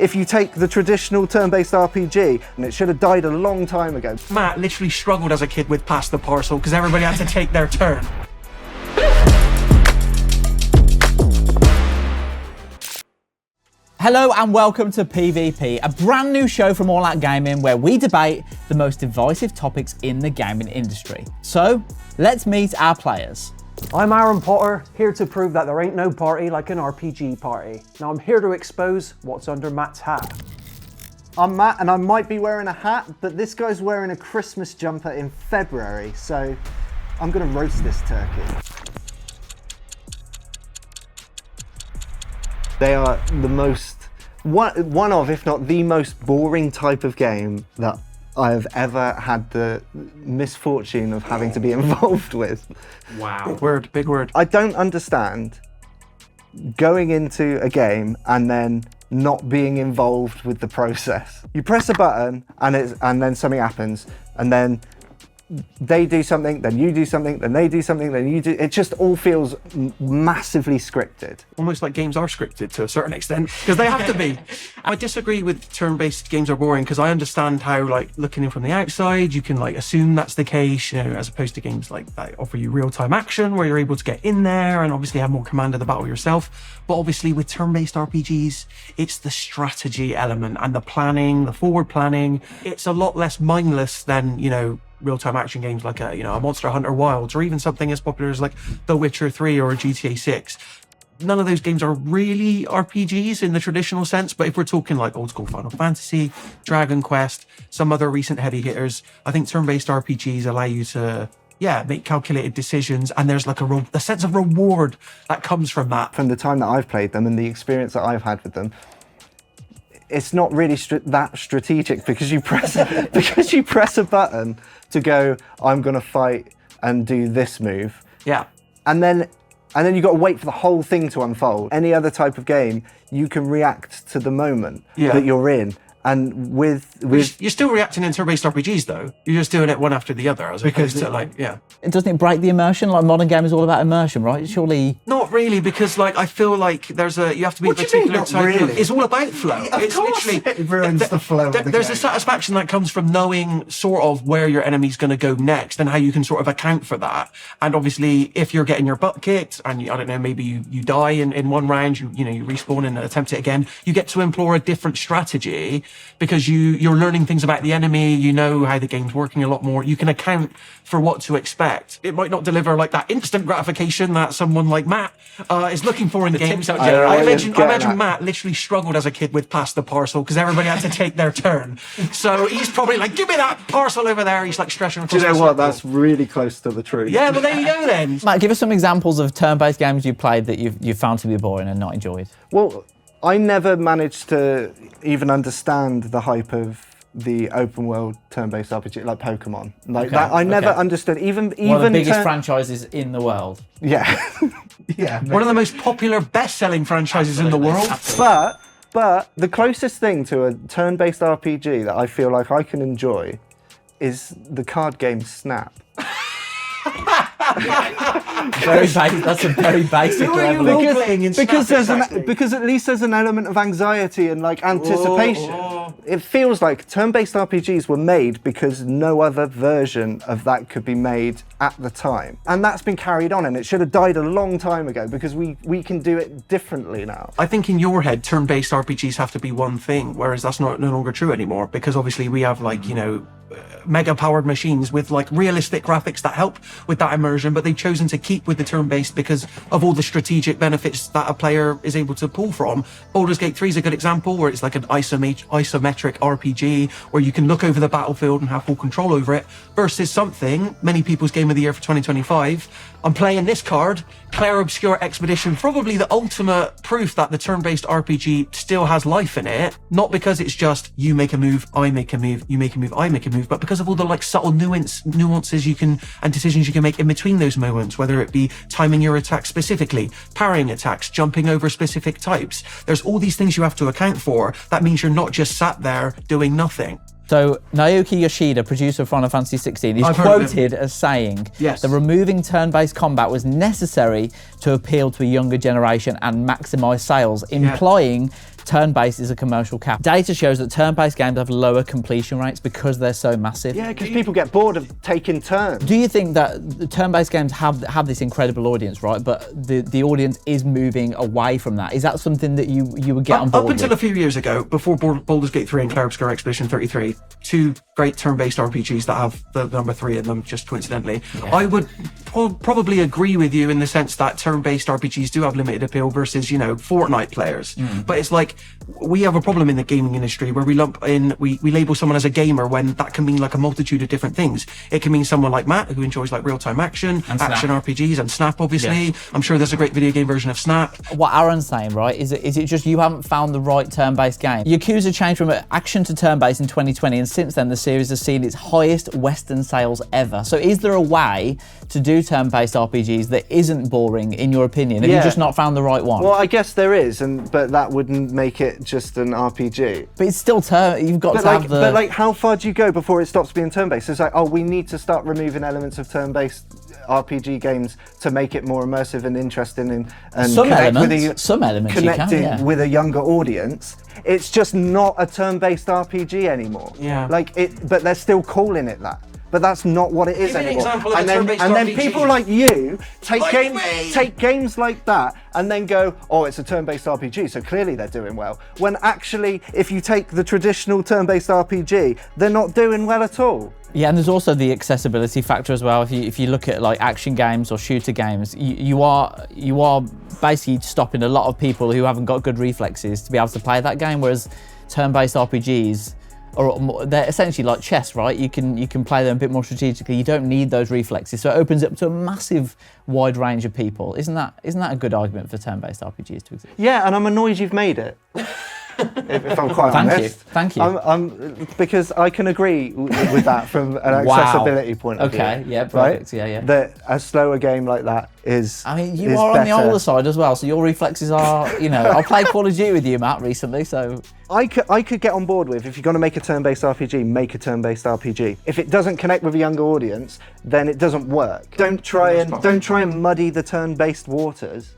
if you take the traditional turn-based RPG, and it should have died a long time ago. Matt literally struggled as a kid with pass the parcel because everybody had to take their turn. Hello and welcome to PvP, a brand new show from All Out Gaming where we debate the most divisive topics in the gaming industry. So, let's meet our players. I'm Aaron Potter, here to prove that there ain't no party like an RPG party. Now I'm here to expose what's under Matt's hat. I'm Matt, and I might be wearing a hat, but this guy's wearing a Christmas jumper in February, so I'm gonna roast this turkey. They are the most, one of, if not the most boring type of game that I have ever had the misfortune of having to be involved with. Wow. Word, big word. I don't understand going into a game and then not being involved with the process. You press a button and then something happens, and then they do something, then you do something, then they do something, then you do. It just all feels massively scripted. Almost like games are scripted to a certain extent, because they have to be. I disagree with turn-based games are boring, because I understand how, like, looking in from the outside, you can, like, assume that's the case, you know, as opposed to games like that offer you real-time action, where you're able to get in there and obviously have more command of the battle yourself. But obviously with turn-based RPGs, it's the strategy element and the planning, the forward planning. It's a lot less mindless than, you know, real-time action games like a Monster Hunter Wilds, or even something as popular as like The Witcher 3 or GTA 6. None of those games are really RPGs in the traditional sense, but if we're talking like old school Final Fantasy, Dragon Quest, some other recent heavy hitters, I think turn-based RPGs allow you to make calculated decisions, and there's like the sense of reward that comes from that. From the time that I've played them and the experience that I've had with them, it's not really that strategic, because you press a button to go, I'm gonna fight and do this move. Yeah. And then you've got to wait for the whole thing to unfold. Any other type of game, you can react to the moment that you're in. And with you're still reacting in turn-based RPGs though. You're just doing it one after the other, as opposed to like, Doesn't it break the immersion? Like modern game is all about immersion, right? Surely. Not really, because like I feel like you have to be a particular type of. It's all about flow. It's literally it ruins the flow. There's a satisfaction that comes from knowing sort of where your enemy's going to go next and how you can sort of account for that. And obviously, if you're getting your butt kicked and I don't know, maybe you die in one round, you respawn and attempt it again, you get to employ a different strategy. Because you're learning things about the enemy, you know how the game's working a lot more, you can account for what to expect. It might not deliver like that instant gratification that someone like Matt is looking for in games. I imagine Matt literally struggled as a kid with pass the parcel because everybody had to take their turn. So he's probably like, give me that parcel over there. He's like stretching across. Do you know what? That's really close to the truth. Yeah, well there you go then. Matt, give us some examples of turn-based games you've played that you've found to be boring and not enjoyed. Well, I never managed to even understand the hype of the open world turn-based RPG like Pokemon. Like that, I never understood. Even one of the biggest franchises in the world. Yeah, yeah. One of the most popular, best-selling franchises in the world. But the closest thing to a turn-based RPG that I feel like I can enjoy is the card game Snap. That's a very basic level. Because at least there's an element of anxiety and like anticipation. It feels like turn-based RPGs were made because no other version of that could be made at the time. And that's been carried on, and it should have died a long time ago because we can do it differently now. I think in your head, turn-based RPGs have to be one thing, whereas that's no longer true anymore, because obviously we have like, mega-powered machines with like realistic graphics that help with that immersion, but they've chosen to keep with the turn-based because of all the strategic benefits that a player is able to pull from. Baldur's Gate 3 is a good example, where it's like an isometric RPG where you can look over the battlefield and have full control over it, versus something, many people's game of the year for 2025, I'm playing this card, Clair Obscure Expedition, probably the ultimate proof that the turn-based RPG still has life in it, not because it's just you make a move, I make a move, you make a move, I make a move, but because of all the like subtle nuances you can and decisions you can make in between those moments, whether it be timing your attack specifically, parrying attacks, jumping over specific types. There's all these things you have to account for. That means you're not just sat there doing nothing. So Naoki Yoshida, producer of Final Fantasy 16, is quoted as saying that removing turn-based combat was necessary to appeal to a younger generation and maximise sales, implying turn-based is a commercial cap. Data shows that turn-based games have lower completion rates because they're so massive. Yeah, because people get bored of taking turns. Do you think that the turn-based games have this incredible audience, right? But the audience is moving away from that. Is that something that you would get on board Up until with? a few years ago, before Baldur's Gate 3 and Cleric Score Expedition 33, two great turn-based RPGs that have the number 3 in them, just coincidentally, I would probably agree with you in the sense that turn-based RPGs do have limited appeal versus, you know, Fortnite players. But it's like, we have a problem in the gaming industry where we label someone as a gamer when that can mean like a multitude of different things. It can mean someone like Matt who enjoys like real-time action RPGs, and Snap, obviously. I'm sure there's a great video game version of Snap. What Aaron's saying, right, is it just you haven't found the right turn-based game? Yakuza changed from action to turn-based in 2020, and since then the series has seen its highest Western sales ever. So is there a way to do turn-based RPGs that isn't boring, in your opinion? Have you just not found the right one? Well, I guess there is, but that wouldn't make it just an RPG. But it's still you've got to have the... But like, how far do you go before it stops being turn-based? It's like, oh, we need to start removing elements of turn-based RPG games to make it more immersive and interesting and some connect elements connecting with a younger audience. It's just not a turn-based RPG anymore. Yeah. But they're still calling it that. But that's not what it is Give me an anymore. example of And a then, turn-based and then RPG. people like you Like take games like that and then go, oh, it's a turn-based RPG, so clearly they're doing well. When actually, if you take the traditional turn-based RPG, they're not doing well at all. Yeah, and there's also the accessibility factor as well. If you look at like action games or shooter games, you are basically stopping a lot of people who haven't got good reflexes to be able to play that game. Whereas turn-based RPGs, they're essentially like chess, right? You can play them a bit more strategically. You don't need those reflexes, so it opens up to a massive wide range of people. Isn't that a good argument for turn-based RPGs to exist? Yeah, and I'm annoyed you've made it. if I'm quite honest. Thank you. Because I can agree with that from an accessibility point of view. Okay, yeah, perfect. Right? Yeah. That a slower game like that is. I mean, you are on the older side as well, so your reflexes are, you know. I played Call of Duty with you, Matt, recently, so. I could get on board with, if you're going to make a turn-based RPG, make a turn-based RPG. If it doesn't connect with a younger audience, then it doesn't work. Don't try and muddy the turn-based waters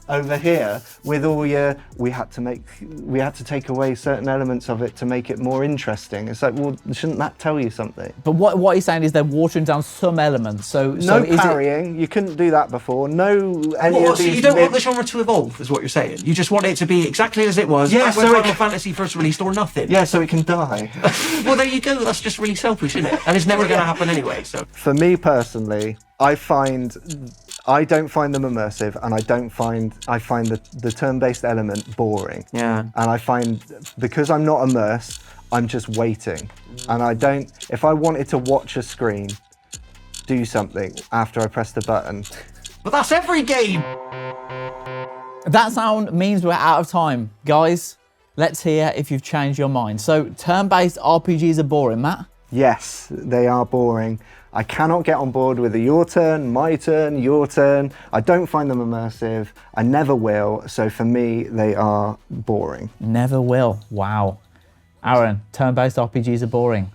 over here with all your we had to take away certain elements of it to make it more interesting. It's like, well, shouldn't that tell you something? But what he's saying is they're watering down some elements. So parrying, you couldn't do that before. No, so you don't want the genre to evolve, is what you're saying? You just want it to be exactly as it was when Final Fantasy first released, or nothing? Yeah, so it can die. Well, there you go. That's just really selfish, isn't it? And it's never going to happen anyway. So for me personally, I don't find them immersive, and I find the turn-based element boring. Yeah. And I find, because I'm not immersed, I'm just waiting. And if I wanted to watch a screen do something after I press the button. But that's every game! That sound means we're out of time. Guys, let's hear if you've changed your mind. So, turn-based RPGs are boring, Matt? Yes, they are boring. I cannot get on board with your turn, my turn, your turn. I don't find them immersive. I never will. So for me, they are boring. Never will. Wow. Aaron, turn-based RPGs are boring.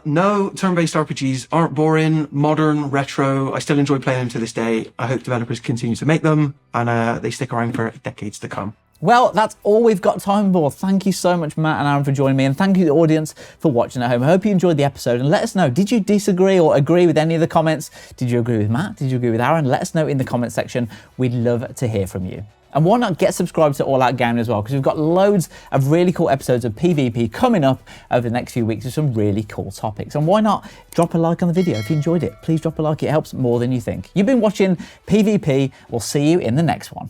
No, turn-based RPGs aren't boring, modern, retro. I still enjoy playing them to this day. I hope developers continue to make them, and they stick around for decades to come. Well, that's all we've got time for. Thank you so much, Matt and Aaron, for joining me, and thank you to the audience for watching at home. I hope you enjoyed the episode, and let us know, did you disagree or agree with any of the comments? Did you agree with Matt? Did you agree with Aaron? Let us know in the comment section. We'd love to hear from you. And why not get subscribed to All Out Gaming as well, because we've got loads of really cool episodes of PvP coming up over the next few weeks with some really cool topics. And why not drop a like on the video if you enjoyed it? Please drop a like, it helps more than you think. You've been watching PvP. We'll see you in the next one.